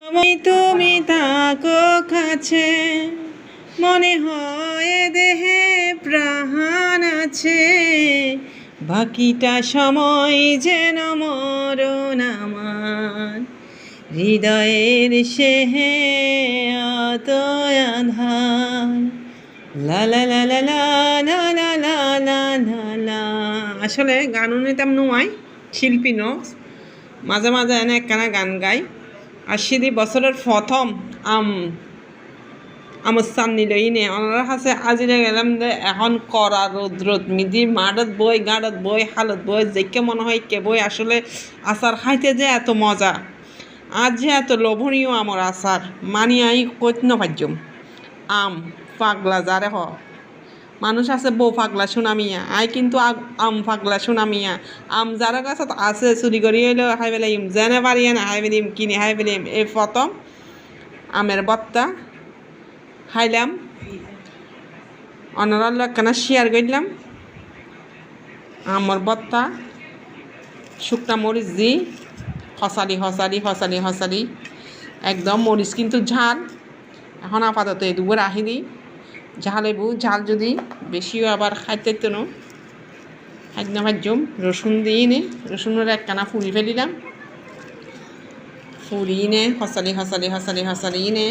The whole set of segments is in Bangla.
তুমি থাকো কাছে, মনে হয় দেহে প্রাণ আছে, বাকিটা সময় যেন মরণ আমার, হৃদয়ের সেহে অত আধার। লা লা লা লা লা লা লা লা লা লা লা। আসলে গান নিতাম নয়, শিল্পী ন, মাঝে মাঝে এনে একখানা গান গাই। আর সেদি বছরের প্রথম আমার সামনি লই নে ওনার কাছে আজিরে গেলাম যে এখন করা রোদ মিদি মাঠত বই গাঁটত বই হালত বই যেকে মনে হয় কে বই আসলে আচার খাইতে যে এত মজা, আজ যে এত লোভনীয় আমার আচার মানি আই কইত নপার্যম। আম পাগলা যারে হ মানুষ আছে বউ পাগলা সুনামিয়া, আই কিন্তু আম পাগলা সুনামিয়া। আম যারা কাছত আছে চুরি করি হইলেও খাই পেলাইম, যেনে পারিয়ে না খাই পেলিম, কিনে খাই পেলিম। এই প্রথম আমের বত্তা খাইলাম, অনারাল একখানা শেয়ার করলাম। আমের বত্তা শুকনা মরিচ দি হসালি একদম মরিচ কিন্তু ঝাল। এখন আপাতত এই দুপুর রাখি দিই, ঝালেবু ঝাল যদি বেশিও আবার খাইতে ন খাদ্য ভাজ্যম। রসুন দিই নে, রসুনের একখানা ফুরি ফেলিলাম, ফুরি নে হসালি নে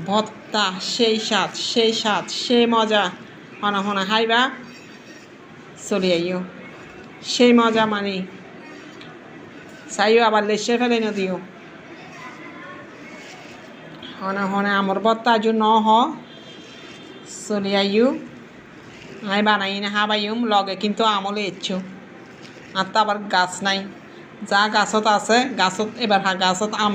ভত্তা, সেই স্বাদ সেই মজা। হনা খাইবা চলে আইও, সেই মজা মানে চাইও আবার লেসে ফেলে নদিও। হনে আমার বত্তা আজ ন হ চলে আইও, আই বানাই না হাবাইম লগে কিন্তু আমলে ইচ্ছু। আর তো আবার গাছ নাই, যা গাছত আছে গাছত এবার গাছত আম